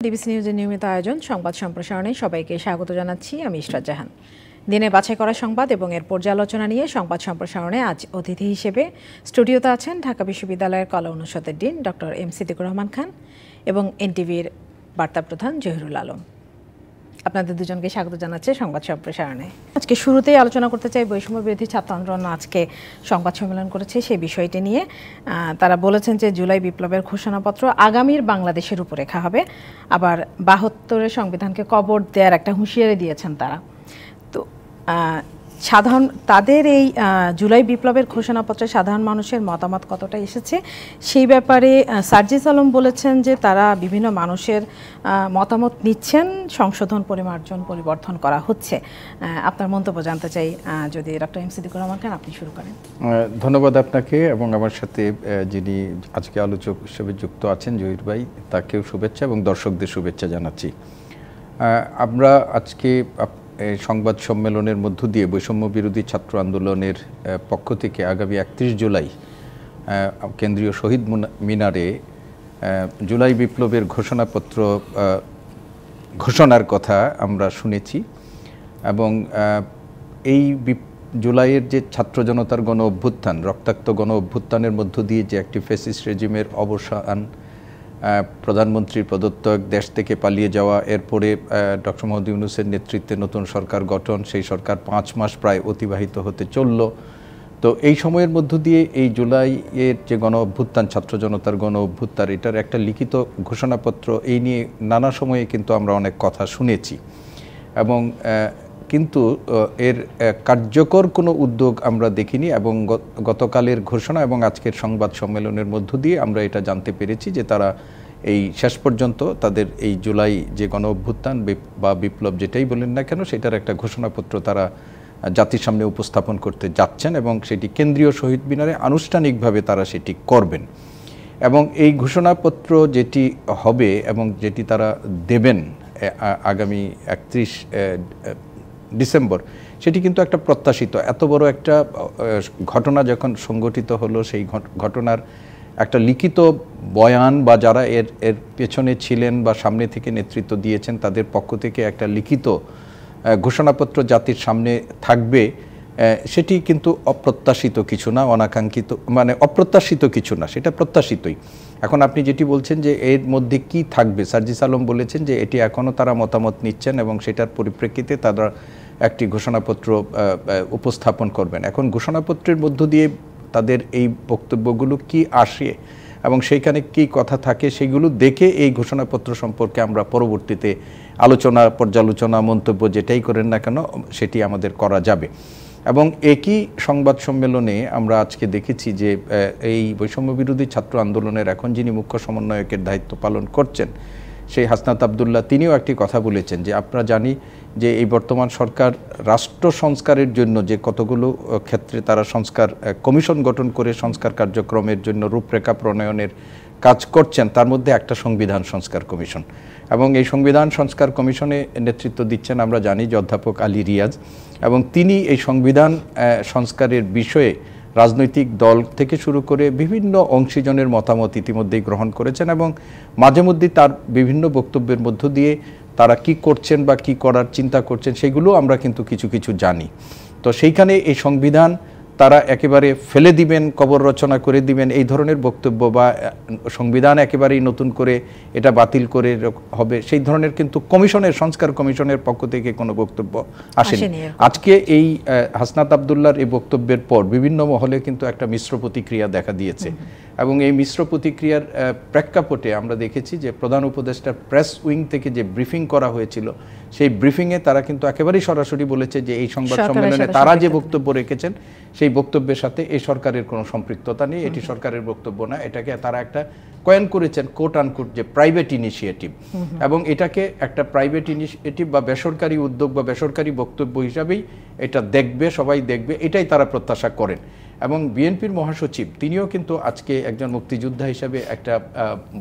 DBC নিউজের নিয়মিত আয়োজন সংবাদ সম্প্রসারণে সবাইকে স্বাগত জানাচ্ছি। আমি ইশরাত জাহান। দিনে বাছাই করা সংবাদ এবং এর পর্যালোচনা নিয়ে সংবাদ সম্প্রসারণে আজ অতিথি হিসেবে স্টুডিওতে আছেন ঢাকা বিশ্ববিদ্যালয়ের কলা অনুষদের dean doctor M Siddiqur Rahman Khan এবং এনটিভির বার্তা প্রধান জহিরুল আলম। আপনাদের দুজনকে স্বাগত জানাচ্ছে সংবাদ সম্প্রসারণে। আজকে শুরুতেই আলোচনা করতে চাই বৈষম্য বিরোধী ছাত্র আন্দোলন আজকে সংবাদ সম্মেলন করেছে সেই বিষয়টি নিয়ে। তারা বলেছেন যে জুলাই বিপ্লবের ঘোষণাপত্র আগামীর বাংলাদেশের রূপরেখা হবে, আবার ৭২-এর সংবিধানকে কবর দেওয়ার একটা হুঁশিয়ারি দিয়েছেন তারা। তো সাধারণ তাদের এই জুলাই বিপ্লবের ঘোষণাপত্রে সাধারণ মানুষের মতামত কতটা এসেছে সেই ব্যাপারে সার্জিস আলম বলেছেন যে তারা বিভিন্ন মানুষের মতামত নিচ্ছেন, সংশোধন পরিমার্জন পরিবর্তন করা হচ্ছে। আপনার মন্তব্য জানতে চাই, যদি ডক্টর এম সিদ্দিকুর রহমান খান আপনি শুরু করেন। ধন্যবাদ আপনাকে এবং আমার সাথে যিনি আজকে আলোচক হিসেবে যুক্ত আছেন জহির ভাই, তাকেও শুভেচ্ছা এবং দর্শকদের শুভেচ্ছা জানাচ্ছি। আমরা আজকে এই সংবাদ সম্মেলনের মধ্য দিয়ে বৈষম্য বিরোধী ছাত্র আন্দোলনের পক্ষ থেকে আগামী ৩১ জুলাই কেন্দ্রীয় শহীদ মিনারে জুলাই বিপ্লবের ঘোষণাপত্র ঘোষণার কথা আমরা শুনেছি এবং এই জুলাইয়ের যে ছাত্র জনতার গণ অভ্যুত্থান, রক্তাক্ত গণ অভ্যুত্থানের মধ্য দিয়ে যে একটি ফ্যাসিস্ট রেজিমের অবসান, প্রধানমন্ত্রীর পদত্যাগ, দেশ থেকে পালিয়ে যাওয়া, এরপরে ডক্টর মোহাম্মদ ইউনূসের নেতৃত্বে নতুন সরকার গঠন, সেই সরকার ৫ মাস প্রায় অতিবাহিত হতে চলল। তো এই সময়ের মধ্য দিয়ে এই জুলাইয়ের যে গণ অভ্যুত্থান, ছাত্র জনতার গণ অভ্যুত্থান, এটার একটা লিখিত ঘোষণাপত্র, এই নিয়ে নানা সময়ে কিন্তু আমরা অনেক কথা শুনেছি এবং কিন্তু এর কার্যকর কোনো উদ্যোগ আমরা দেখিনি এবং গতকালের ঘোষণা এবং আজকের সংবাদ সম্মেলনের মধ্য দিয়ে আমরা এটা জানতে পেরেছি যে তারা এই শেষ পর্যন্ত তাদের এই জুলাই যে গণ অভ্যুত্থান বা বিপ্লব যেটাই বলেন না কেন, সেটার একটা ঘোষণাপত্র তারা জাতির সামনে উপস্থাপন করতে যাচ্ছেন এবং সেটি কেন্দ্রীয় শহীদ মিনারে আনুষ্ঠানিকভাবে তারা সেটি করবেন। এবং এই ঘোষণাপত্র যেটি হবে এবং যেটি তারা দেবেন আগামী ৩১ ডিসেম্বর, সেটি কিন্তু একটা প্রত্যাশিত, এত বড় একটা ঘটনা যখন সংগঠিত হলো, সেই ঘটনার একটা লিখিত বয়ান বা যারা এর পেছনে ছিলেন বা সামনে থেকে নেতৃত্ব দিয়েছেন তাদের পক্ষ থেকে একটা লিখিত ঘোষণাপত্র জাতির সামনে থাকবে, সেটি কিন্তু অপ্রত্যাশিত কিছু না, অনাকাঙ্ক্ষিত মানে অপ্রত্যাশিত কিছু না, সেটা প্রত্যাশিতই। এখন আপনি যেটি বলছেন যে এর মধ্যে কি থাকবে, সার্জিস আলম বলেছেন যে এটি এখনও তারা মতামত নিচ্ছেন এবং সেটার পরিপ্রেক্ষিতে তারা একটি ঘোষণাপত্র উপস্থাপন করবেন। এখন ঘোষণাপত্রের মধ্য দিয়ে তাদের এই বক্তব্যগুলো কি আসে এবং সেইখানে কি কথা থাকে সেগুলো দেখে এই ঘোষণাপত্র সম্পর্কে আমরা পরবর্তীতে আলোচনা, পর্যালোচনা, মন্তব্য যেটাই করেন না কেন সেটি আমাদের করা যাবে। এবং একই সংবাদ সম্মেলনে আমরা আজকে দেখেছি যে এই বৈষম্য বিরোধী ছাত্র আন্দোলনের এখন যিনি মুখ্য সমন্বয়কের দায়িত্ব পালন করছেন সেই হাসনাত আবদুল্লাহ, তিনিও একটি কথা বলেছেন যে আমরা জানি যে এই বর্তমান সরকার রাষ্ট্র সংস্কারের জন্য যে কতগুলো ক্ষেত্রে তারা সংস্কার কমিশন গঠন করে সংস্কার কার্যক্রমের জন্য রূপরেখা প্রণয়নের কাজ করছেন, তার মধ্যে একটা সংবিধান সংস্কার কমিশন এবং এই সংবিধান সংস্কার কমিশনে নেতৃত্ব দিচ্ছেন আমরা জানি যে অধ্যাপক আলী রিয়াজ এবং তিনি এই সংবিধান সংস্কারের বিষয়ে রাজনৈতিক দল থেকে শুরু করে বিভিন্ন অংশীজনের মতামত ইতিমধ্যেই গ্রহণ করেছেন এবং মাঝে মধ্যেই তার বিভিন্ন বক্তব্যের মধ্য দিয়ে তারা কি করছেন বা কি করার চিন্তা করছেন সেগুলো আমরা কিন্তু কিছু কিছু জানি। তো সেইখানে এই সংবিধান তারা একেবারে ফেলে দিবেন, কবর রচনা করে দিবেন, এই ধরনের বক্তব্য বা সংবিধান একেবারেই নতুন করে এটা বাতিল করে হবে, সেই ধরনের কিন্তু কমিশনের সংস্কার কমিশনের পক্ষ থেকে কোনো বক্তব্য আসেনি। আজকে এই হাসনাত আবদুল্লাহর এই বক্তব্যের পর বিভিন্ন মহলে কিন্তু একটা মিশ্র প্রতিক্রিয়া দেখা দিয়েছে এবং এই মিশ্র প্রতিক্রিয়ার প্রেক্ষাপটে আমরা দেখেছি যে প্রধান উপদেষ্টার প্রেস উইং থেকে যে ব্রিফিং করা হয়েছিল সেই ব্রিফিংয়ে তারা কিন্তু একেবারেই সরাসরি বলেছে যে এই সংবাদ সম্মেলনে তারা যে বক্তব্য রেখেছেন সেই বক্তব্যের সাথে এই সরকারের কোনো সম্পৃক্ততা নেই, এটি সরকারের বক্তব্য না, এটাকে তারা একটা কয়েন করেছেন কোট আনকোট যে প্রাইভেট ইনিশিয়েটিভ এবং এটাকে একটা প্রাইভেট ইনিশিয়েটিভ বা বেসরকারি উদ্যোগ বা বেসরকারি বক্তব্য হিসাবেই এটা দেখবে, সবাই দেখবে, এটাই তারা প্রত্যাশা করেন। এবং বিএনপির মহাসচিব তিনিও কিন্তু আজকে একজন মুক্তিযোদ্ধা হিসাবে একটা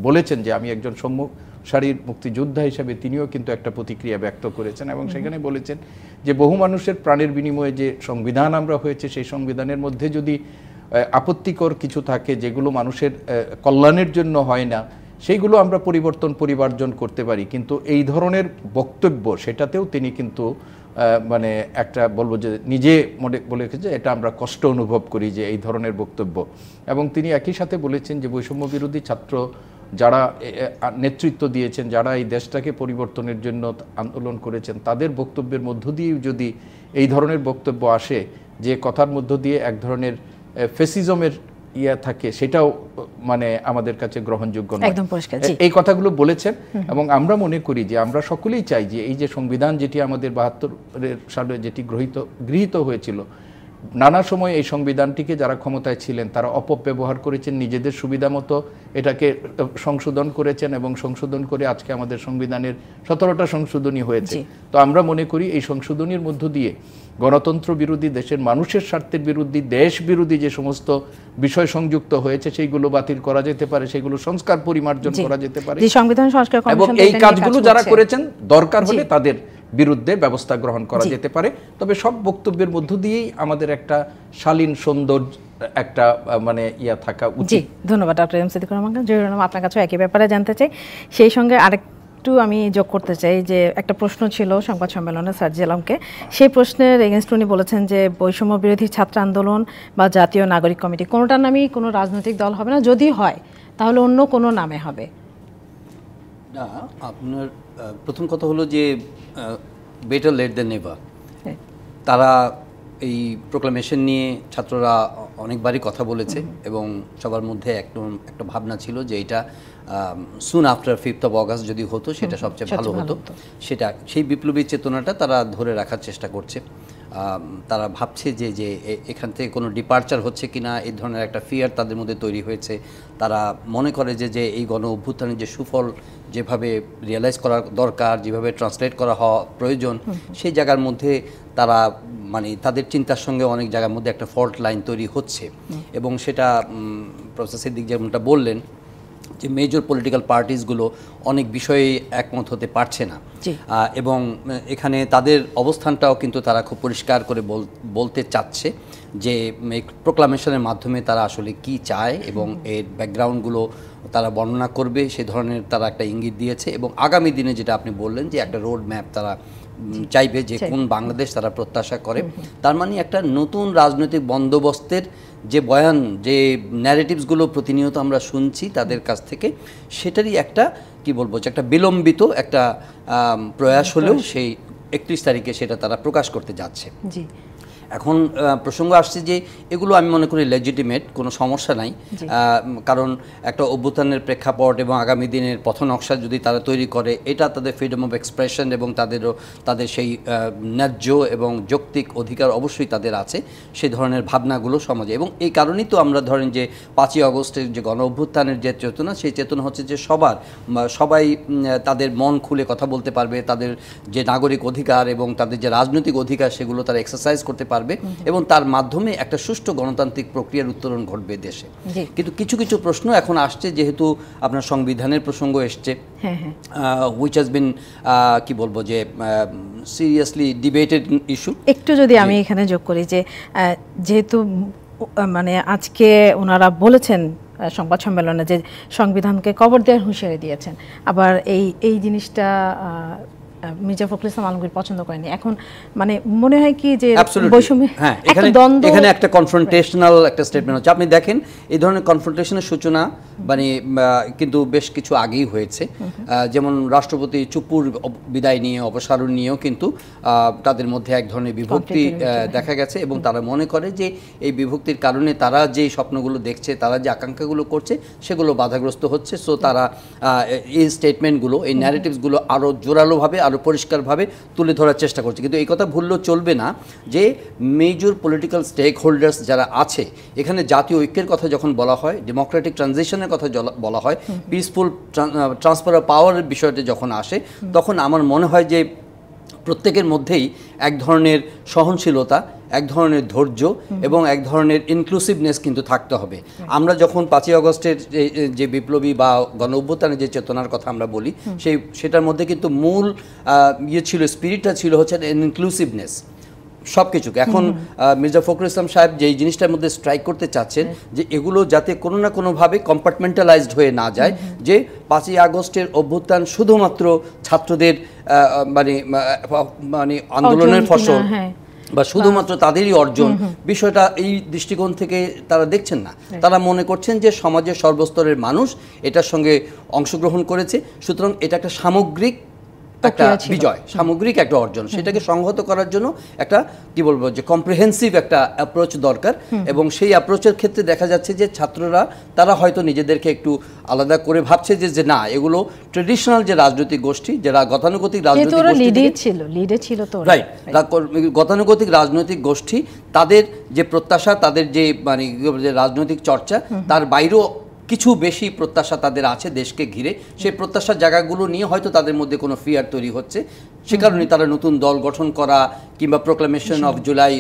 বলেছেন যে আমি একজন সম্মুখ সারির মুক্তিযোদ্ধা হিসেবে তিনিও কিন্তু একটা প্রতিক্রিয়া ব্যক্ত করেছেন এবং সেখানে বলেছেন যে বহু মানুষের প্রাণের বিনিময়ে যে সংবিধান আমরা হয়েছে সেই সংবিধানের মধ্যে যদি আপত্তিকর কিছু থাকে যেগুলো মানুষের কল্যাণের জন্য হয় না, সেইগুলো আমরা পরিবর্জন করতে পারি, কিন্তু এই ধরনের বক্তব্য সেটাতেও তিনি কিন্তু মানে একটা বলবো যে নিজে বলে রেখেছে, এটা আমরা কষ্ট অনুভব করি যে এই ধরনের বক্তব্য। এবং তিনি একই সাথে বলেছেন যে বৈষম্য বিরোধী ছাত্র যারা নেতৃত্ব দিয়েছেন, যারা এই দেশটাকে পরিবর্তনের জন্য আন্দোলন করেছেন, তাদের বক্তব্যের মধ্য দিয়ে যদি এই ধরনের বক্তব্য আসে, যে কথার মধ্য দিয়ে এক ধরনের ফেসিজমের থাকে, সেটাও মানে আমাদের কাছে গ্রহণযোগ্য নয়। একদম পরিষ্কার, এই কথাগুলো বলেছেন। এবং আমরা মনে করি যে আমরা সকলেই চাই যে এই যে সংবিধান যেটি আমাদের ৭২ সালে যেটি গৃহীত হয়েছিল, নানা সময় এই সংবিধানটিকে যারা ক্ষমতায় ছিলেন তারা অপব্যবহার করেছেন, নিজেদের সুবিধা মতো এটাকে সংশোধন করেছেন, এবং সংশোধন করে আজকে আমাদের সংবিধানের ১৭টা সংশোধনী হয়েছে। তো আমরা মনে করি এই সংশোধনীর মধ্য দিয়ে গণতন্ত্র বিরোধী, দেশের মানুষের স্বার্থের বিরোধী, দেশ বিরোধী যে সমস্ত বিষয় সংযুক্ত হয়েছে সেইগুলো বাতিল করা যেতে পারে, সেগুলো সংস্কার পরিমার্জন করা যেতে পারে, এবং এই কাজগুলো যারা করেছেন দরকার হলে তাদের বিরুদ্ধে ব্যবস্থা গ্রহণ করা যেতে পারে। তবে সব বক্তব্যের মধ্য দিয়েই আমাদের একটা শালীন সৌন্দর্য একটা মানে থাকা উচিত। ধন্যবাদ ডক্টর এম সিদ্দিকুর রহমান। আপনার কাছে একই ব্যাপারে জানতে চাই, সেই সঙ্গে আরেকটু আমি যোগ করতে চাই যে একটা প্রশ্ন ছিল সংবাদ সম্মেলনে সার্জি আলমকে, সেই প্রশ্নের এগেনস্ট উনি বলেছেন যে বৈষম্য বিরোধী ছাত্র আন্দোলন বা জাতীয় নাগরিক কমিটি কোনোটার নামই কোনো রাজনৈতিক দল হবে না, যদি হয় তাহলে অন্য কোনো নামে হবে। না, আপনার প্রথম কথা হলো যে বেটার লেট দেন নেভার। তারা এই প্রোক্লামেশন নিয়ে ছাত্ররা অনেকবারই কথা বলেছে, এবং সবার মধ্যে একটা ভাবনা ছিল যে এটা soon after 5th of August যদি হতো সেটা সবচেয়ে ভালো হতো। সেটা সেই বিপ্লবী চেতনাটা তারা ধরে রাখার চেষ্টা করছে। তারা ভাবছে যে এখান থেকে কোনো ডিপারচার হচ্ছে কিনা, এই ধরনের একটা ফিয়ার তাদের মধ্যে তৈরি হয়েছে। তারা মনে করে যে এই গণ অভ্যুত্থানের যে সুফল যেভাবে রিয়েলাইজ করা দরকার, যেভাবে ট্রান্সলেট করা হওয়া প্রয়োজন, সেই জায়গার মধ্যে তারা মানে তাদের চিন্তার সঙ্গে অনেক জায়গার মধ্যে একটা ফল্ট লাইন তৈরি হচ্ছে। এবং সেটা প্রফেসর সিদ্দিক যেমনটা বললেন যে মেজর পলিটিক্যাল পার্টিসগুলো অনেক বিষয়ে একমত হতে পারছে না, এবং এখানে তাদের অবস্থানটাও কিন্তু তারা খুব পরিষ্কার করে বলতে চাচ্ছে যে প্রোক্লামেশনের মাধ্যমে তারা আসলে কি চায় এবং এর ব্যাকগ্রাউন্ডগুলো তারা বর্ণনা করবে, সে ধরনের তারা একটা ইঙ্গিত দিয়েছে। এবং আগামী দিনে যেটা আপনি বললেন যে একটা রোড ম্যাপ তারা চাইবে, যে কোন বাংলাদেশ তারা প্রত্যাশা করে, তার মানে একটা নতুন রাজনৈতিক বন্দোবস্তের যে বয়ান, যে ন্যারেটিভসগুলো প্রতিনিয়ত আমরা শুনছি তাদের কাছ থেকে, সেটারই একটা কি বলবো যে একটা বিলম্বিত একটা প্রয়াস হলেও সেই 31 তারিখে সেটা তারা প্রকাশ করতে যাচ্ছে। এখন প্রসঙ্গ আসছে যে এগুলো আমি মনে করি লেজিটিমেট, কোনো সমস্যা নাই, কারণ একটা অভ্যুত্থানের প্রেক্ষাপট এবং আগামী দিনের পথনকশা যদি তারা তৈরি করে, এটা তাদের ফ্রিডম অফ এক্সপ্রেশন এবং তাদের সেই ন্যায্য এবং যৌক্তিক অধিকার অবশ্যই তাদের আছে, সেই ধরনের ভাবনাগুলো সমাজে। এবং এই কারণেই তো আমরা ধরেন যে 5ই আগস্টের যে গণ অভ্যুত্থানের যে চেতনা, সেই চেতনা হচ্ছে যে সবাই তাদের মন খুলে কথা বলতে পারবে, তাদের যে নাগরিক অধিকার এবং তাদের যে রাজনৈতিক অধিকার সেগুলো তারা এক্সারসাইজ করতে পারবে, এবং তার মাধ্যমে একটা সুষ্ঠু গণতান্ত্রিক প্রক্রিয়ার উত্তরণ ঘটবে দেশে। কিন্তু কিছু কিছু প্রশ্ন এখন আসছে, যেহেতু আপনার সংবিধানের প্রসঙ্গ এসছে, হুইচ হ্যাজ বিন কি বলবো যে সিরিয়াসলি ডিবেটেড ইস্যু। একটু যদি আমি এখানে যোগ করি যে যেহেতু মানে আজকে ওনারা বলেছেন সংবাদ সম্মেলনে যে সংবিধানকে কবর দেওয়ার হুঁশিয়ারি দিয়েছেন, আবার এই জিনিসটা মির্জা ফখরুল ইসলাম আলমগীর পছন্দ করেনি। এখন মানে মনে হয় কি যে এখানে একটা কনফ্রন্টেশনাল একটা স্টেটমেন্ট হচ্ছে। আপনি দেখেন এই ধরনের কনফ্রন্টেশনের সূচনা মানে কিন্তু বেশ কিছু আগেই হয়েছে, যেমন রাষ্ট্রপতি চুপুর বিদায় নিয়ে অপসারণ নিয়েও কিন্তু তাদের মধ্যে এক ধরনের বিভক্তি দেখা গেছে, এবং তারা মনে করে যে এই বিভক্তির কারণে তারা যে স্বপ্নগুলো দেখছে, তারা যে আকাঙ্ক্ষাগুলো করছে সেগুলো বাধাগ্রস্ত হচ্ছে। সো তারা এই স্টেটমেন্টগুলো, এই ন্যারেটিভসগুলো আরও জোরালোভাবে, আরও পরিষ্কারভাবে তুলে ধরার চেষ্টা করছে। কিন্তু এই কথা ভুললেও চলবে না যে মেজর পলিটিক্যাল স্টেক হোল্ডার্স যারা আছে, এখানে জাতীয় ঐক্যের কথা যখন বলা হয়, ডেমোক্রেটিক ট্রানজিশনের কথা বলা হয়, পিসফুল ট্রান্সফার অফ পাওয়ারের বিষয়টি যখন আসে, তখন আমার মনে হয় যে প্রত্যেকের মধ্যেই এক ধরনের সহনশীলতা, এক ধরনের ধৈর্য এবং এক ধরনের ইনক্লুসিভনেস কিন্তু থাকতে হবে। আমরা যখন 5ই আগস্টের যে বিপ্লবী বা গণ অভ্যুত্থানের যে চেতনার কথা আমরা বলি, সেটার মধ্যে কিন্তু মূল ছিল, স্পিরিটটা ছিল হচ্ছে ইনক্লুসিভনেস। সবকিছু এখন মির্জা ফখরুল ইসলাম সাহেব যে জিনিসটার মধ্যে স্ট্রাইক করতে চাচ্ছেন যে এগুলো যাতে কোনো না কোনোভাবে কম্পার্টমেন্টালাইজড হয়ে না যায়, যে 5ই আগস্টের অভ্যুত্থান শুধুমাত্র ছাত্রদের মানে মানে আন্দোলনের ফসল বা শুধুমাত্র তাদেরই অর্জন, বিষয়টা এই দৃষ্টিকোণ থেকে তারা দেখছেন না। তারা মনে করছেন যে সমাজের সর্বস্তরের মানুষ এটার সঙ্গে অংশগ্রহণ করেছে, সুতরাং এটা একটা সামগ্রিক একটা বিজয়, সামগ্রিক একটা অর্জন। সেটাকে সংহত করার জন্য একটা কি বলবো যে কম্প্রিহেন্সিভ একটা অ্যাপ্রোচ দরকার, এবং সেই অ্যাপ্রোচের ক্ষেত্রে দেখা যাচ্ছে যে ছাত্ররা তারা হয়তো নিজেদেরকে একটু আলাদা করে ভাবছে যে না, এগুলো ট্রেডিশনাল যে রাজনৈতিক গোষ্ঠী, যারা গতানুগতিক রাজনৈতিক রাইট গতানুগতিক রাজনৈতিক গোষ্ঠী, তাদের যে প্রত্যাশা, তাদের যে মানে রাজনৈতিক চর্চা, তার বাইরেও কিছু বেশি প্রত্যাশা তাদের আছে দেশকে ঘিরে। সেই প্রত্যাশার জায়গাগুলো নিয়ে হয়তো তাদের মধ্যে কোনো ফিয়ার তৈরি হচ্ছে, সে কারণে তারা নতুন দল গঠন করা কিংবা প্রোক্লামেশন অফ জুলাই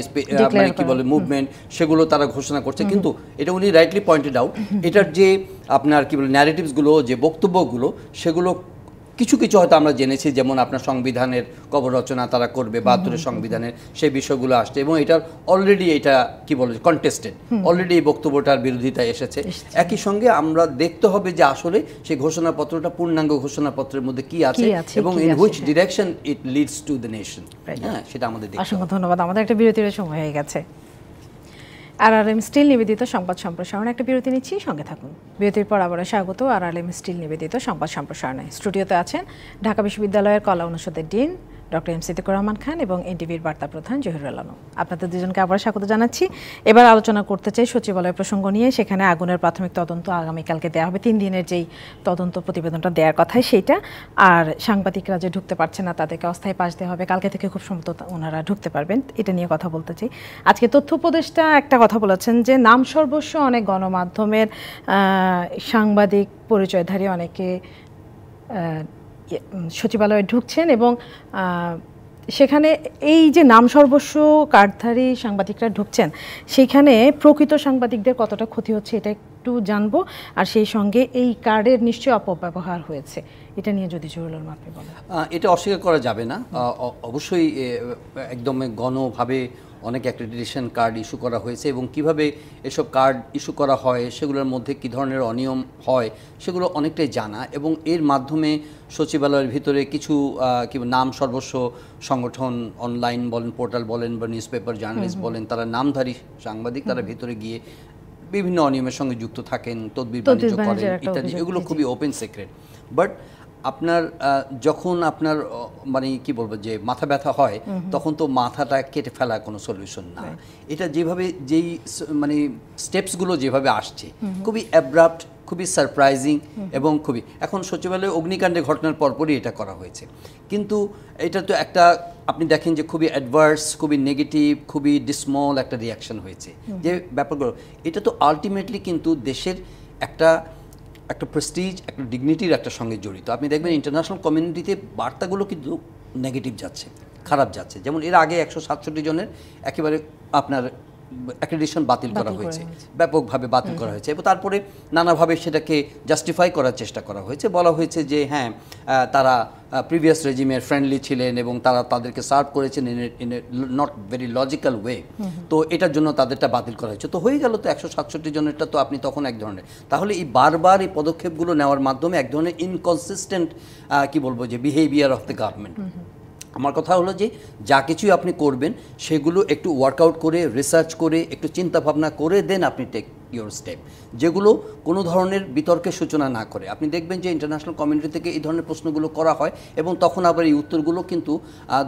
মানে কি বলে মুভমেন্ট, সেগুলো তারা ঘোষণা করছে। কিন্তু এটা উনি রাইটলি পয়েন্টেড আউট, এটার যে আপনার কি বলে ন্যারেটিভসগুলো, যে বক্তব্যগুলো, সেগুলো কিছু কিছু হয়তো আমরা জেনেছি, যেমন আপনার সংবিধানের কবর রচনা তারা করবে, 72 সংবিধানের সেই বিষয়গুলো আসছে, এবং এটার অলরেডি এটা কি বলে কন্টেস্টেড, অলরেডি এই বক্তব্যটার বিরোধিতা এসেছে। একই সঙ্গে আমরা দেখতে হবে যে আসলে সেই ঘোষণাপত্রটা পূর্ণাঙ্গ ঘোষণাপত্রের মধ্যে কি আছে এবং in which direction it leads to the nation. হ্যাঁ, সেটা আমাদের দেখতে হবে। অসংখ্য ধন্যবাদ। আমাদের একটা বিরতির সময় হয়ে গেছে। আরআরএম স্টিল নিবেদিত সংবাদ সম্প্রসারণে একটা বিরতি নিচ্ছি, সঙ্গে থাকুন। বিরতির পর আবারও স্বাগত আরআরএম স্টিল নিবেদিত সংবাদ সম্প্রসারণে। স্টুডিওতে আছেন ঢাকা বিশ্ববিদ্যালয়ের কলা অনুষদের dean doctor M Siddiqur Rahman Khan এবং এনটিভির বার্তা প্রধান জহিরুল আলম। আপনাদের দুজনকে আবার স্বাগত জানাচ্ছি। এবার আলোচনা করতে চাই সচিবালয় প্রসঙ্গ নিয়ে। সেখানে আগুনের প্রাথমিক তদন্ত আগামীকালকে দেওয়া হবে, 3 দিনের যেই তদন্ত প্রতিবেদনটা দেওয়ার কথাই সেইটা। আর সাংবাদিকরা যে ঢুকতে পারছে না তাদেরকে অস্থায়ী পাস দেওয়া হবে, কালকে থেকে খুব সম্ভবত ওনারা ঢুকতে পারবেন, এটা নিয়ে কথা বলতে চাই। আজকে তথ্য উপদেষ্টা একটা কথা বলেছেন যে নাম সর্বস্ব অনেক গণমাধ্যমের সাংবাদিক পরিচয়ধারী অনেকে সচিবালয়ে ঢুকছেন, এবং সেখানে এই যে নাম সর্বস্ব কার্ডধারী সাংবাদিকরা ঢুকছেন, সেখানে প্রকৃত সাংবাদিকদের কতটা ক্ষতি হচ্ছে এটা একটু জানবো। আর সেই সঙ্গে এই কার্ডের নিশ্চয়ই অপব্যবহার হয়েছে, এটা নিয়ে যদি জরুরি আপনি বলেন। এটা অস্বীকার করা যাবে না, অবশ্যই একদম গণভাবে অনেক অ্যাক্রেডিটেশন কার্ড ইস্যু করা হয়েছে, এবং কিভাবে এসব কার্ড ইস্যু করা হয়, সেগুলোর মধ্যে কী ধরনের অনিয়ম হয়, সেগুলো অনেকটাই জানা। এবং এর মাধ্যমে সচিবালয়ের ভিতরে কিছু কি নাম সর্বস্ব সংগঠন, অনলাইন বলেন, পোর্টাল বলেন, বা নিউজ পেপার জার্নালিস্ট বলেন, তারা নামধারী সাংবাদিক, তারা ভিতরে গিয়ে বিভিন্ন অনিয়মের সঙ্গে যুক্ত থাকেন, তদবির বাণিজ্য করেন ইত্যাদি, এগুলো খুবই ওপেন সিক্রেট। বাট আপনার যখন আপনার মানে কি বলবো যে মাথা ব্যথা হয়, তখন তো মাথাটা কেটে ফেলা কোনো সলিউশন না। এটা যেভাবে যেই মানে স্টেপসগুলো যেভাবে আসছে, খুবই অ্যাব্রাপ্ট, খুবই সারপ্রাইজিং, এবং খুবই এখন সচিবালয়ে অগ্নিকাণ্ডের ঘটনার পরপরই এটা করা হয়েছে। কিন্তু এটা তো একটা আপনি দেখেন যে খুবই অ্যাডভার্স, খুবই নেগেটিভ, খুবই ডিসমল একটা রিয়াকশন হয়েছে যে ব্যাপারগুলো। এটা তো আলটিমেটলি কিন্তু দেশের একটা প্রেস্টিজ, একটা ডিগনিটির একটা সঙ্গে জড়িত। আপনি দেখবেন ইন্টারন্যাশনাল কমিউনিটিতে বার্তাগুলো কিন্তু নেগেটিভ যাচ্ছে, খারাপ যাচ্ছে। যেমন এর আগে 167 জনের একেবারে আপনার অ্যাক্রেডিটেশন বাতিল করা হয়েছে, ব্যাপকভাবে বাতিল করা হয়েছে, এবং তারপরে নানাভাবে সেটাকে জাস্টিফাই করার চেষ্টা করা হয়েছে। বলা হয়েছে যে হ্যাঁ, তারা প্রিভিয়াস রেজিমের ফ্রেন্ডলি ছিলেন এবং তারা তাদেরকে সার্ভ করেছেন in a not very logical way, তো এটার জন্য তাদেরটা বাতিল করা হয়েছে। তো হয়ে গেল তো 167 জনেরটা, তো আপনি তখন এক ধরনের, তাহলে এই বারবার এই পদক্ষেপগুলো নেওয়ার মাধ্যমে এক ধরনের ইনকনসিস্টেন্ট কি বলবো যে বিহেভিয়ার অফ দ্য গভর্নমেন্ট। আমার কথা হলো যে যা কিছুই আপনি করবেন সেগুলো একটু ওয়ার্কআউট করে, রিসার্চ করে, একটু চিন্তাভাবনা করে দেন আপনি টেক ইউর স্টেপ, যেগুলো কোনো ধরনের বিতর্কের সূচনা না করে। আপনি দেখবেন যে ইন্টারন্যাশনাল কমিউনিটি থেকে এই ধরনের প্রশ্নগুলো করা হয়, এবং তখন আবার এই উত্তরগুলো কিন্তু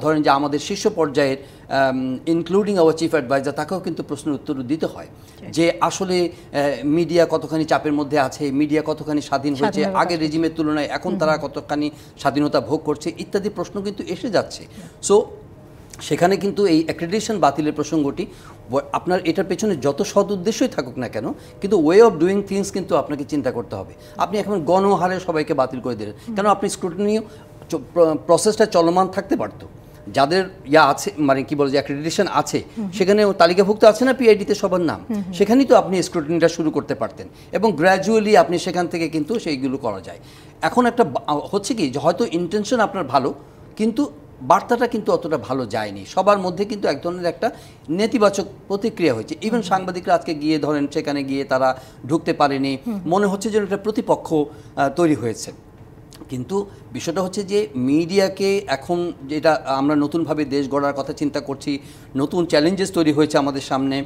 ধরেন যে আমাদের শীর্ষ পর্যায়ের ইনক্লুডিং আওয়ার চিফ অ্যাডভাইজার, তাকেও কিন্তু প্রশ্নের উত্তর দিতে হয় যে আসলে মিডিয়া কতখানি চাপের মধ্যে আছে, মিডিয়া কতখানি স্বাধীন হয়েছে আগের রেজিমের তুলনায়, এখন তারা কতখানি স্বাধীনতা ভোগ করছে ইত্যাদি প্রশ্ন কিন্তু এসে যাচ্ছে। সো সেখানে কিন্তু এই অ্যাক্রেডিটেশন বাতিলের প্রসঙ্গটি আপনার এটার পেছনে যত সৎ উদ্দেশ্যই থাকুক না কেন, কিন্তু ওয়ে অফ ডুইং থিংস কিন্তু আপনাকে চিন্তা করতে হবে। আপনি এখন গণহারে সবাইকে বাতিল করে দিলেন কেন? আপনি স্ক্রুটিনি প্রসেসটা চলমান থাকতে পারতো। যাদের আছে মানে কি বলে যে অ্যাক্রেডিটেশন আছে, সেখানে তালিকাভুক্ত আছে না পিআইডিতে সবার নাম, সেখানেই তো আপনি স্ক্রুটিনিটা শুরু করতে পারতেন, এবং গ্র্যাজুয়ালি আপনি সেখান থেকে কিন্তু সেইগুলো করা যায়। এখন একটা হচ্ছে কি যে হয়তো ইন্টেনশন আপনার ভালো, কিন্তু বার্তাটা কিন্তু অতটা ভালো যায়নি, সবার মধ্যে কিন্তু এক ধরনের একটা নেতিবাচক প্রতিক্রিয়া হয়েছে। ইভেন সাংবাদিকরা আজকে গিয়ে ধরেন সেখানে গিয়ে তারা ঢুকতে পারেনি, মনে হচ্ছে যেন একটা প্রতিপক্ষ তৈরি হয়েছে। কিন্তু বিষয়টা হচ্ছে যে মিডিয়াকে এখন যেটা আমরা নতুনভাবে দেশ গড়ার কথা চিন্তা করছি, নতুন চ্যালেঞ্জেস তৈরি হয়েছে আমাদের সামনে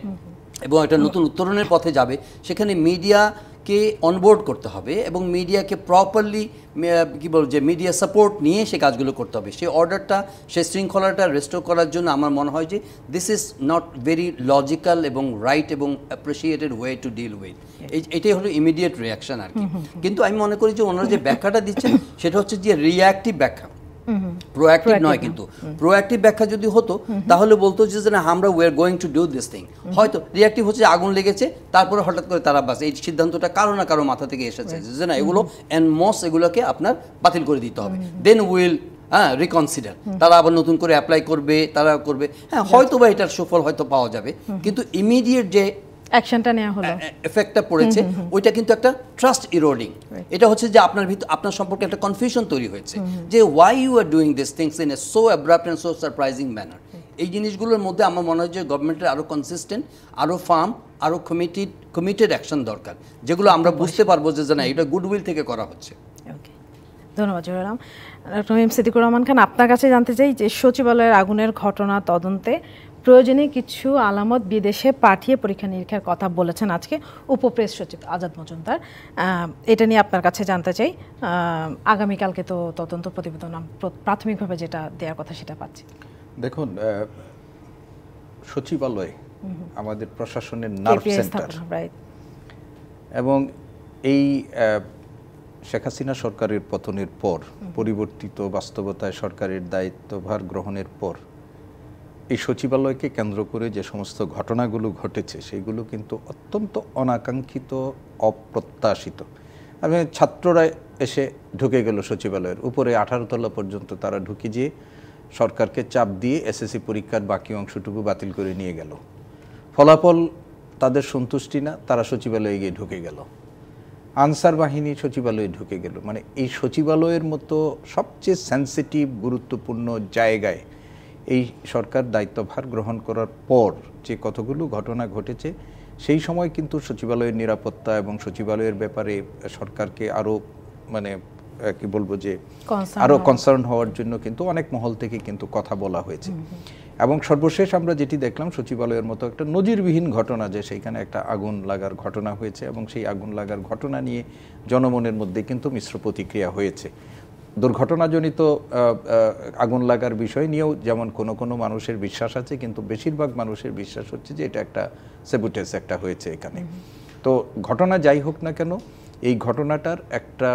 এবং একটা নতুন উত্তরণের পথে যাবে, সেখানে মিডিয়াকে অনবোর্ড করতে হবে এবং মিডিয়াকে প্রপারলি কী বলবো যে মিডিয়া সাপোর্ট নিয়ে সে কাজগুলো করতে হবে। সেই অর্ডারটা, সেই শৃঙ্খলাটা রেস্টোর করার জন্য আমার মনে হয় যে this is not very logical এবং রাইট এবং appreciated way to deal with. এটাই হলো ইমিডিয়েট রিয়াকশন আর কি। কিন্তু আমি মনে করি যে ওনারা যে ব্যাখ্যাটা দিচ্ছেন সেটা হচ্ছে যে রিয়াক্টিভ ব্যাখ্যা, প্রোঅ্যাক্টিভ নয়। কিন্তু প্রোঅ্যাক্টিভ ব্যাখ্যা যদি হতো তাহলে বলতো যে না আমরা we are going to do this thing. হয়তো রিয়াক্টিভ হচ্ছে আগুন লেগেছে, তারপরে হঠাৎ করে তারা বাস এই সিদ্ধান্তটা কারো না কারো মাথা থেকে এসেছে যে না এগুলো এনমস এগুলোকে আপনার বাতিল করে দিতে হবে, দেন উইল রিকনসিডার। তারা আবার নতুন করে অ্যাপ্লাই করবে, তারা করবে, হ্যাঁ হয়তো বা এটার সুফল হয়তো পাওয়া যাবে। কিন্তু ইমিডিয়েট যে অ্যাকশনটা নেওয়া হলো, এফেক্টটা পড়েছে ওইটা কিন্তু একটা ট্রাস্ট ইরোডিং। এটা হচ্ছে যে আপনার সম্পর্কে একটা কনফিউশন তৈরি হয়েছে যে why you are doing this things in a so abrupt and so surprising manner. এই জিনিসগুলোর মধ্যে আমার মনে হয় যে গভর্নমেন্টের আরও কনসিস্টেন্ট, আরও ফার্ম, আরও কমিটেড অ্যাকশন দরকার, যেগুলো আমরা বুঝতে পারবো যে না এটা গুডউইল থেকে করা হচ্ছে। ওকে, ধন্যবাদ জহিরুল আলম। ডক্টর এম সিদ্দিকুর রহমান খান, আপনার কাছে জানতে চাই যে সচিবালয়ের আগুনের ঘটনা তদন্তে প্রয়োজনীয় কিছু আলামত বিদেশে পাঠিয়ে পরীক্ষা নিরীক্ষার কথা বলেছেন আজকে উপপ্রেস সচিব আজাদ মজুমদার। এটা নিয়ে আপনার কাছে জানতে চাই, আগামীকালকে তো তদন্ত প্রতিবেদন প্রাথমিকভাবে যেটা দেওয়ার কথা সেটা পাচ্ছি। দেখুন, সচিবালয় আমাদের প্রশাসনের নার্ভ সেন্টার, এবং এই শেখ হাসিনা সরকারের পতনের পর পরিবর্তিত বাস্তবতায় সরকারের দায়িত্বভার গ্রহণের পর এই সচিবালয়কে কেন্দ্র করে যে সমস্ত ঘটনাগুলো ঘটেছে সেগুলো কিন্তু অত্যন্ত অনাকাঙ্ক্ষিত, অপ্রত্যাশিত। আমি ছাত্ররা এসে ঢুকে গেল সচিবালয়ের উপরে 18 তলা পর্যন্ত, তারা ঢুকে যেয়ে সরকারকে চাপ দিয়ে এসএসসি পরীক্ষার বাকি অংশটুকু বাতিল করে নিয়ে গেল। ফলাফল তাদের সন্তুষ্টি না, তারা সচিবালয়ে গিয়ে ঢুকে গেল। আনসার বাহিনী সচিবালয়ে ঢুকে গেল। মানে এই সচিবালয়ের মতো সবচেয়ে সেন্সিটিভ গুরুত্বপূর্ণ জায়গায় এই সরকার দায়িত্বভার গ্রহণ করার পর যে কতগুলো ঘটনা ঘটেছে, সেই সময় কিন্তু সচিবালয়ের নিরাপত্তা এবং সচিবালয়ের ব্যাপারে সরকারকে আরও মানে কি বলবো যে আরও কনসার্ন হওয়ার জন্য কিন্তু অনেক মহল থেকে কিন্তু কথা বলা হয়েছে। এবং সর্বশেষ আমরা যেটি দেখলাম সচিবালয়ের মতো একটা নজিরবিহীন ঘটনা, যে সেইখানে একটা আগুন লাগার ঘটনা হয়েছে এবং সেই আগুন লাগার ঘটনা নিয়ে জনমনের মধ্যে কিন্তু মিশ্র প্রতিক্রিয়া হয়েছে। দুর্ঘটনাজনিত আগুন লাগার বিষয় নিয়েও যেমন কোনো মানুষের বিশ্বাস আছে, কিন্তু বেশিরভাগ মানুষের বিশ্বাস হচ্ছে যে এটা একটা সেবুটেজ একটা হয়েছে এখানে। তো ঘটনা যাই হোক না কেন, এই ঘটনাটার একটা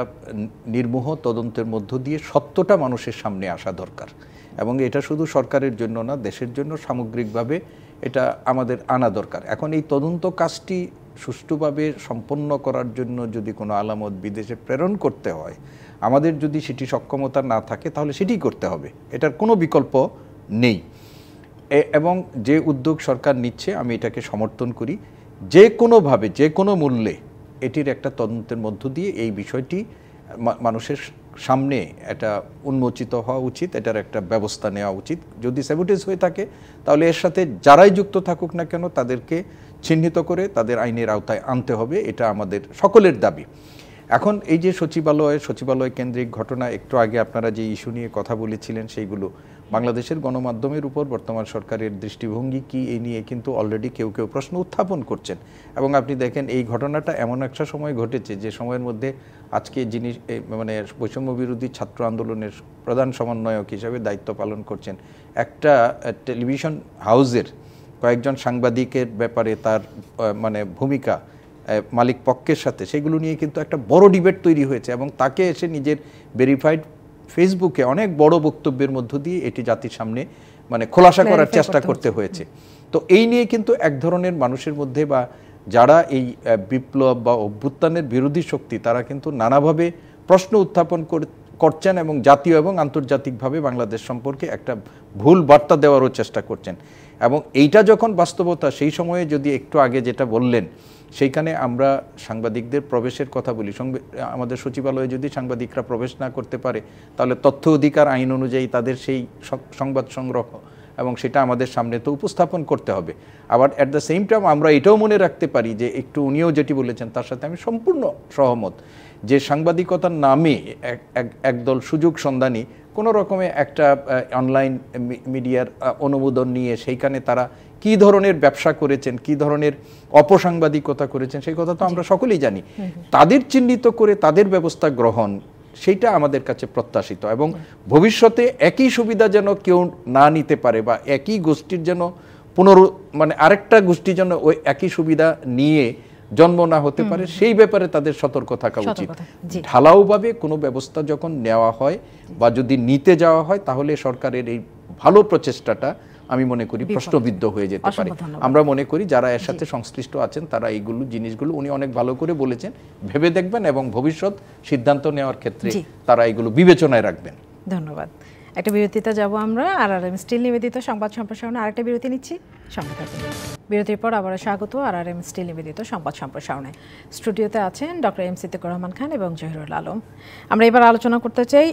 নির্মোহ তদন্তের মধ্য দিয়ে সত্যটা মানুষের সামনে আসা দরকার, এবং এটা শুধু সরকারের জন্য না, দেশের জন্য সামগ্রিকভাবে এটা আমাদের আনা দরকার। এখন এই তদন্ত কাজটি সুষ্ঠুভাবে সম্পন্ন করার জন্য যদি কোনো আলামত বিদেশে প্রেরণ করতে হয়, আমাদের যদি সেটি সক্ষমতা না থাকে তাহলে সেটি করতে হবে, এটার কোনো বিকল্প নেই। এবং যে উদ্যোগ সরকার নিচ্ছে আমি এটাকে সমর্থন করি। যে কোনোভাবে যে কোনো মূল্যে এটির একটা তদন্তের মধ্য দিয়ে এই বিষয়টি মানুষের সামনে এটা উন্মোচিত হওয়া উচিত, এটার একটা ব্যবস্থা নেওয়া উচিত। যদি স্যাবোটেজ হয়ে থাকে তাহলে এর সাথে যারাই যুক্ত থাকুক না কেন তাদেরকে চিহ্নিত করে তাদের আইনের আওতায় আনতে হবে, এটা আমাদের সকলের দাবি। এখন এই যে সচিবালয় কেন্দ্রিক ঘটনা, একটু আগে আপনারা যে ইস্যু নিয়ে কথা বলেছিলেন সেইগুলো, বাংলাদেশের গণমাধ্যমের উপর বর্তমান সরকারের দৃষ্টিভঙ্গি কি এই নিয়ে কিন্তু অলরেডি কেউ প্রশ্ন উত্থাপন করছেন। এবং আপনি দেখেন এই ঘটনাটা এমন একটা সময় ঘটেছে যে সময়ের মধ্যে আজকে যিনি মানে বৈষম্য বিরোধী ছাত্র আন্দোলনের প্রধান সমন্বয়ক হিসাবে দায়িত্ব পালন করছেন, একটা টেলিভিশন হাউসের কয়েকজন সাংবাদিকের ব্যাপারে তার মানে ভূমিকা মালিক পক্ষের সাথে, সেগুলো নিয়ে কিন্তু একটা বড় ডিবেট তৈরি হয়েছে এবং তাকে এসে নিজের ভেরিফাইড ফেসবুকে অনেক বড় বক্তব্যের মধ্য দিয়ে এটি জাতির সামনে মানে খোলাসা করার চেষ্টা করতে হয়েছে। তো এই নিয়ে কিন্তু এক ধরনের মানুষের মধ্যে বা যারা এই বিপ্লব বা অভ্যুত্থানের বিরোধী শক্তি তারা কিন্তু নানাভাবে প্রশ্ন উত্থাপন করছেন এবং জাতীয় এবং আন্তর্জাতিকভাবে বাংলাদেশ সম্পর্কে একটা ভুল বার্তা দেওয়ারও চেষ্টা করছেন। এবং এইটা যখন বাস্তবতা, সেই সময়ে যদি একটু আগে যেটা বললেন সেইখানে আমরা সাংবাদিকদের প্রবেশের কথা বলি, আমাদের সচিবালয়ে যদি সাংবাদিকরা প্রবেশ না করতে পারে তাহলে তথ্য অধিকার আইন অনুযায়ী তাদের সেই সংবাদ সংগ্রহ এবং সেটা আমাদের সামনে তো উপস্থাপন করতে হবে। আবার অ্যাট দ্য সেম টাইম আমরা এটাও মনে রাখতে পারি যে একটু উনিও যেটি বলেছেন তার সাথে আমি সম্পূর্ণ সহমত, যে সাংবাদিকতার নামে একদল সুযোগ সন্ধানী কোনো রকমে একটা অনলাইন মিডিয়ার অনুমোদন নিয়ে সেইখানে তারা কি ধরনের ব্যবসা করেছেন, কি ধরনের অপসাংবাদিকতা করেছেন সেই কথা তো আমরা সকলেই জানি। তাদের চিহ্নিত করে তাদের ব্যবস্থা গ্রহণ সেইটা আমাদের কাছে প্রত্যাশিত, এবং ভবিষ্যতে একই সুবিধা যেন কেউ না নিতে পারে বা একই গোষ্ঠীর যেন মানে আরেকটা গোষ্ঠী যেন ওই একই সুবিধা নিয়ে জন্ম না হতে পারে সেই ব্যাপারে তাদের সতর্ক থাকা উচিত। ঢালাওভাবে কোনো ব্যবস্থা যখন নেওয়া হয় বা যদি নিতে যাওয়া হয় তাহলে সরকারের এই ভালো প্রচেষ্টাটা আমি মনে করি প্রশ্নবিদ্ধ হয়ে যেতে পারে। আমরা মনে করি যারা এর সাথে সংশ্লিষ্ট আছেন তারা এইগুলো জিনিসগুলো উনি অনেক ভালো করে বলেছেন, ভেবে দেখবেন এবং ভবিষ্যৎ সিদ্ধান্ত নেওয়ার ক্ষেত্রে তারা এগুলো বিবেচনায় রাখবেন। ধন্যবাদ। একটা বিরতিতে যাব আমরা। RRM স্টিল নিবেদিত সংবাদ সম্প্রসারণে আরেকটা বিরতি নিচ্ছি, সঙ্গে থাকুন। বিরতির পর আবারও স্বাগত RRM স্টিল নিবেদিত সংবাদ সম্প্রসারণে। স্টুডিওতে আছেন ডক্টর এম সিদ্দিকুর রহমান খান এবং জহিরুল আলম। আমরা এবার আলোচনা করতে চাই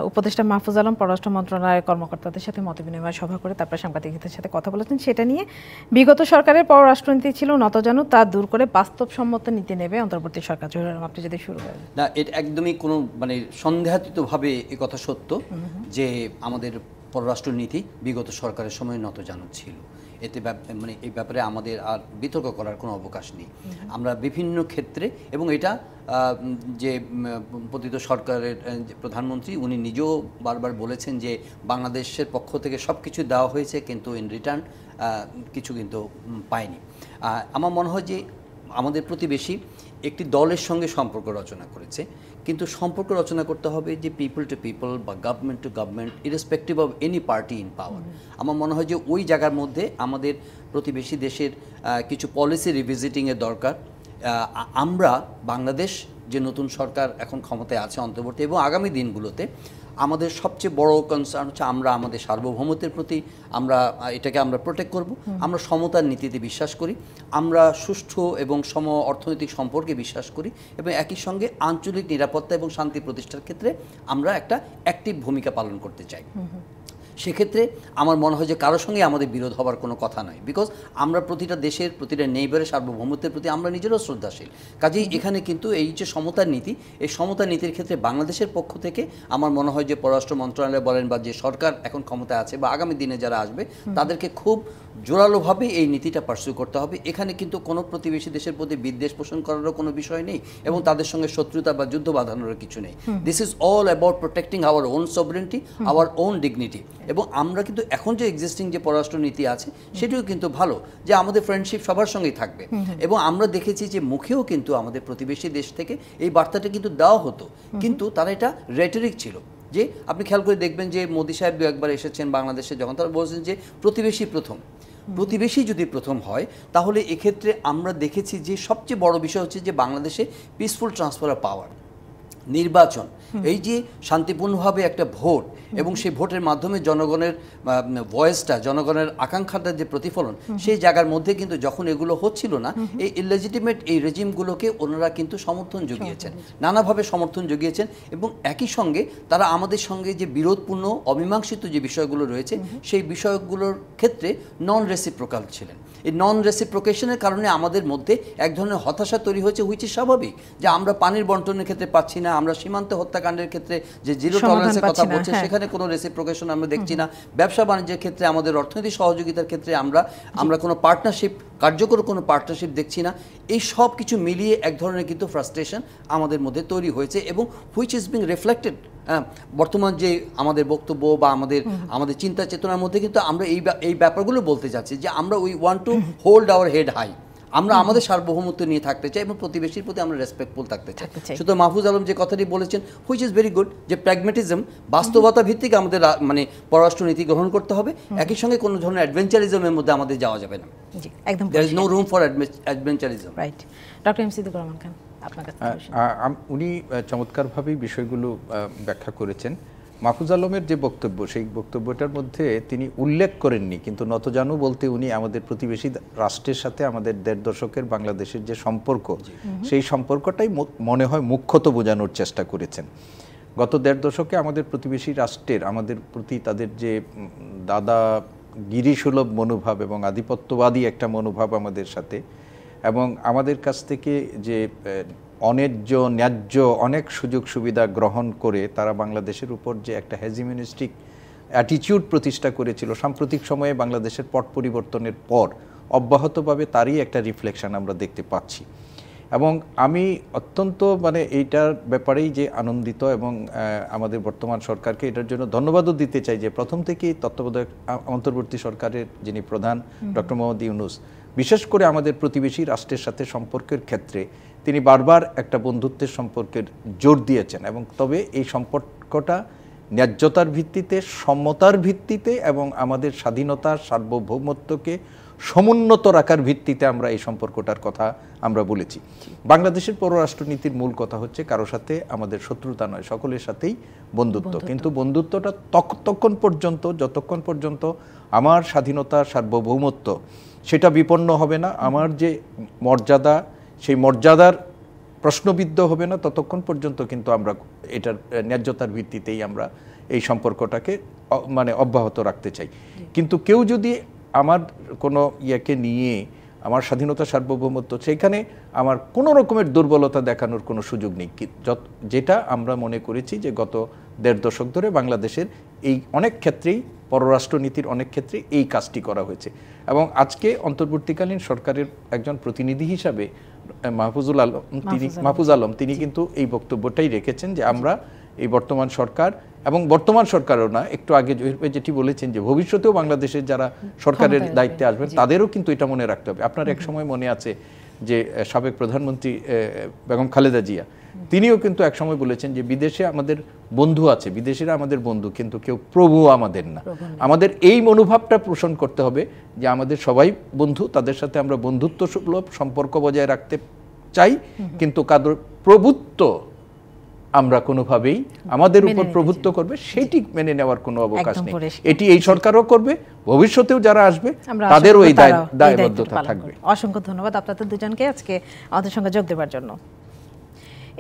উপদেষ্টা মাহফুজ আলম পররাষ্ট্র মন্ত্রণালয়ের কর্মকর্তাদের সাথে মতবিনিময় সভা করে তারপর সাংবাদিকদের সাথে কথা বলেছেন সেটা নিয়ে। বিগত সরকারের পররাষ্ট্রনীতি ছিল নতজানু, তা দূর করে বাস্তবসম্মত নীতি নেবে অন্তর্বর্তী সরকার। জহিরুল আলম, আপনি যদি শুরু করেন। না, এটা একদমই কোনো মানে সন্দেহাতীতভাবে এ কথা সত্য যে আমাদের পররাষ্ট্রনীতি বিগত সরকারের সময় নতজানু ছিল। এতে মানে এই ব্যাপারে আমাদের আর বিতর্ক করার কোনো অবকাশ নেই। আমরা বিভিন্ন ক্ষেত্রে, এবং এটা যে পতিত সরকারের প্রধানমন্ত্রী উনি নিজেও বারবার বলেছেন যে বাংলাদেশের পক্ষ থেকে সব কিছু দেওয়া হয়েছে কিন্তু ইন রিটার্ন কিছু কিন্তু পায়নি। আমার মনে হয় যে আমাদের প্রতিবেশী একটি দলের সঙ্গে সম্পর্ক রচনা করেছে, কিন্তু সম্পর্ক রচনা করতে হবে যে পিপল টু পিপল বা government to government, irrespective of any party in পাওয়ার। আমার মনে হয় যে ওই জায়গার মধ্যে আমাদের প্রতিবেশী দেশের কিছু পলিসি রিভিজিটিংয়ের দরকার। আমরা বাংলাদেশ যে নতুন সরকার এখন ক্ষমতায় আছে অন্তর্বর্তী এবং আগামী দিনগুলোতে আমাদের সবচেয়ে বড় কনসার্ন হচ্ছে আমরা আমাদের সার্বভৌমত্বের প্রতি এটাকে আমরা প্রোটেক্ট করব। আমরা সমতার নীতিতে বিশ্বাস করি, আমরা সুষ্ঠু এবং সম অর্থনৈতিক সম্পর্কে বিশ্বাস করি, এবং একই সঙ্গে আঞ্চলিক নিরাপত্তা এবং শান্তি প্রতিষ্ঠার ক্ষেত্রে আমরা একটা অ্যাক্টিভ ভূমিকা পালন করতে চাই। সেক্ষেত্রে আমার মনে হয় যে কারোর সঙ্গে আমাদের বিরোধ হওয়ার কোনো কথা নয়, বিকজ আমরা প্রতিটা দেশের প্রতিটা নেইবারের সার্বভৌমত্বের প্রতি আমরা নিজেরাও শ্রদ্ধাশীল। কাজেই এখানে কিন্তু এই যে সমতার নীতি, এই সমতার নীতির ক্ষেত্রে বাংলাদেশের পক্ষ থেকে আমার মনে হয় যে পররাষ্ট্র মন্ত্রণালয় বলেন বা যে সরকার এখন ক্ষমতায় আছে বা আগামী দিনে যারা আসবে তাদেরকে খুব জোরালোভাবে এই নীতিটা পার্সু করতে হবে। এখানে কিন্তু কোনো প্রতিবেশী দেশের প্রতি বিদ্বেষ পোষণ করারও কোনো বিষয় নেই এবং তাদের সঙ্গে শত্রুতা বা যুদ্ধ বাঁধানোর কিছু নেই। This is all about protecting our own সভরেনিটি, our own dignity. এবং আমরা কিন্তু এখন যে এক্সিস্টিং যে পররাষ্ট্র নীতি আছে সেটিও কিন্তু ভালো, যে আমাদের ফ্রেন্ডশিপ সবার সঙ্গেই থাকবে। এবং আমরা দেখেছি যে মুখেও কিন্তু আমাদের প্রতিবেশী দেশ থেকে এই বার্তাটা কিন্তু দেওয়া হতো, কিন্তু তারা এটা রেটরিক ছিল। যে আপনি খেয়াল করে দেখবেন যে মোদি সাহেব একবার এসেছেন বাংলাদেশে, যখন তারা বলছেন যে প্রতিবেশী প্রথম, প্রতিবেশী যদি প্রথম হয় তাহলে এক্ষেত্রে আমরা দেখেছি যে সবচেয়ে বড় বিষয় হচ্ছে যে বাংলাদেশে পিসফুল ট্রান্সফার অফ পাওয়ার, নির্বাচন, এই যে শান্তিপূর্ণভাবে একটা ভোট এবং সেই ভোটের মাধ্যমে জনগণের ভয়েসটা, জনগণের আকাঙ্ক্ষাটার যে প্রতিফলন, সেই জায়গার মধ্যে কিন্তু যখন এগুলো হচ্ছিল না, এই ইলেজিটিমেট এই রেজিমগুলোকে ওনারা কিন্তু সমর্থন জুগিয়েছেন, নানাভাবে সমর্থন জুগিয়েছেন। এবং একই সঙ্গে তারা আমাদের সঙ্গে যে বিরোধপূর্ণ অমীমাংসিত যে বিষয়গুলো রয়েছে সেই বিষয়গুলোর ক্ষেত্রে নন রেসিপ্রোকাল ছিলেন। এই নন রেসিপ্রোকেশনের কারণে আমাদের মধ্যে এক ধরনের হতাশা তৈরি হয়েছে, হুইচ ইজ স্বাভাবিক, যে আমরা পানির বন্টনের ক্ষেত্রে পাচ্ছি না, আমরা সীমান্ত হত্যাকাণ্ডের ক্ষেত্রে যে জিরো টলারেন্সের কথা বলছে সেখানে কোনো রেসিপ্রোকেশন আমরা দেখছি না, ব্যবসা বাণিজ্যের ক্ষেত্রে আমাদের অর্থনৈতিক সহযোগিতার ক্ষেত্রে আমরা কোনো পার্টনারশিপ, কার্যকর কোনো পার্টনারশিপ দেখছি না। এই সব কিছু মিলিয়ে এক ধরনের কিন্তু ফ্রাস্ট্রেশন আমাদের মধ্যে তৈরি হয়েছে এবং হুইচ ইজ বিং রিফ্লেক্টেড বর্তমান যে আমাদের বক্তব্য বা আমাদের চিন্তা চেতনার মধ্যে কিন্তু আমরা এই ব্যাপারগুলো বলতে চাচ্ছি যে আমরা we want to hold our head high, আমরা আমাদের সার্বভৌমত্ব নিয়ে থাকতে চাই এবং প্রতিবেশীর প্রতি আমরা রেসপেক্টফুল থাকতে চাই। সুতরাং মাহফুজ আলম যে কথাটি বলেছেন হুইচ ইজ ভেরি গুড, যে প্র্যাগমেটিজম, বাস্তবতা ভিত্তিক আমাদের মানে পররাষ্ট্রনীতি গ্রহণ করতে হবে, একই সঙ্গে কোনো ধরনের অ্যাডভেঞ্চারিজমের মধ্যে আমাদের যাওয়া যাবে না। একদম there is no room for adventurism. Right. Doctor M Siddiqur Rahman Khan, আপনার কাছে উনি চমৎকারভাবেই বিষয়গুলো ব্যাখ্যা করেছেন। মাহফুজ আলমের যে বক্তব্য, সেই বক্তব্যটার মধ্যে তিনি উল্লেখ করেননি, কিন্তু নতজানু বলতে উনি আমাদের প্রতিবেশী রাষ্ট্রের সাথে আমাদের ১.৫ দশকের বাংলাদেশের যে সম্পর্ক, সেই সম্পর্কটাই মনে হয় মুখ্যত বোঝানোর চেষ্টা করেছেন। গত ১.৫ দশকে আমাদের প্রতিবেশী রাষ্ট্রের আমাদের প্রতি তাদের যে দাদাগিরিসুলভ মনোভাব এবং আধিপত্যবাদী একটা মনোভাব আমাদের সাথে, এবং আমাদের কাছ থেকে যে ন্যায্য অনেক সুযোগ সুবিধা গ্রহণ করে তারা বাংলাদেশের উপর যে একটা হেজিমনিস্টিক অ্যাটিটিউড প্রতিষ্ঠা করেছিল, সাম্প্রতিক সময়ে বাংলাদেশের পট পরিবর্তনের পর অব্যাহতভাবে তারই একটা রিফ্লেকশন আমরা দেখতে পাচ্ছি। এবং আমি অত্যন্ত এইটার ব্যাপারেই যে আনন্দিত, এবং আমাদের বর্তমান সরকারকে এটার জন্য ধন্যবাদও দিতে চাই যে প্রথম থেকেই তত্ত্বাবধায়ক অন্তর্বর্তী সরকারের যিনি প্রধান ডক্টর মোহাম্মদ ইউনূস, বিশেষ করে আমাদের প্রতিবেশী রাষ্ট্রের সাথে সম্পর্কের ক্ষেত্রে তিনি বারবার একটা বন্ধুত্বের সম্পর্কের জোর দিয়েছেন। এবং তবে এই সম্পর্কটা ন্যায্যতার ভিত্তিতে, সমতার ভিত্তিতে এবং আমাদের স্বাধীনতা সার্বভৌমত্বকে সমুন্নত রাখার ভিত্তিতে আমরা এই সম্পর্কটার কথা আমরা বলেছি। বাংলাদেশের পররাষ্ট্রনীতির মূল কথা হচ্ছে কারো সাথে আমাদের শত্রুতা নয়, সকলের সাথেই বন্ধুত্ব। কিন্তু বন্ধুত্বটা যতক্ষণ পর্যন্ত আমার স্বাধীনতা সার্বভৌমত্ব সেটা বিপন্ন হবে না, আমার যে মর্যাদা সেই মর্যাদার প্রশ্নবিদ্ধ হবে না, ততক্ষণ পর্যন্ত কিন্তু আমরা এটার ন্যায্যতার ভিত্তিতেই আমরা এই সম্পর্কটাকে অব্যাহত রাখতে চাই। কিন্তু কেউ যদি আমার কোনো ইয়েকে নিয়ে, আমার স্বাধীনতা সার্বভৌমত্ব, সেইখানে আমার কোনো রকমের দুর্বলতা দেখানোর কোনো সুযোগ নেই, যেটা আমরা মনে করেছি যে গত ১.৫ দশক ধরে বাংলাদেশের এই অনেক ক্ষেত্রেই, পররাষ্ট্রনীতির অনেক ক্ষেত্রে এই কাজটি করা হয়েছে। এবং আজকে অন্তর্বর্তীকালীন সরকারের একজন প্রতিনিধি হিসাবে মাহফুজ আলম তিনি কিন্তু এই বক্তব্যটাই রেখেছেন যে আমরা এই বর্তমান সরকার, এবং বর্তমান সরকারও না, একটু আগে যেটি বলেছেন যে ভবিষ্যতেও বাংলাদেশের যারা সরকারের দায়িত্বে আসবেন তাদেরও কিন্তু এটা মনে রাখতে হবে। আপনার এক সময় মনে আছে যে সাবেক প্রধানমন্ত্রী বেগম খালেদা জিয়া, তিনিও কিন্তু এক সময় বলেছেন যে বিদেশে আমাদের বন্ধু আছে, বিদেশিরা আমাদের বন্ধু, কিন্তু কেউ প্রভু আমাদের না। আমাদের এই মনোভাবটা পোষণ করতে হবে যে আমাদের সবাই বন্ধু, তাদের সাথে আমরা বন্ধুত্ব সুলভ সম্পর্ক বজায় রাখতে চাই, কিন্তু কারোর প্রভুত্ব আমরা কোনোভাবেই আমাদের উপর প্রভুত্ব করবে সেটি মেনে নেওয়ার কোনো অবকাশ নেই। এটি এই সরকারও করবে, ভবিষ্যতেও যারা আসবে তাদেরও এই দায়বদ্ধতা থাকবে। অসংখ্য ধন্যবাদ আপনাদের দুজনকে আজকে আমাদের সঙ্গে যোগ দেওয়ার জন্য।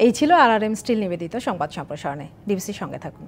এই ছিল RRM স্টিল নিবেদিত সংবাদ সম্প্রসারণে। ডিবিসির সঙ্গে থাকুন।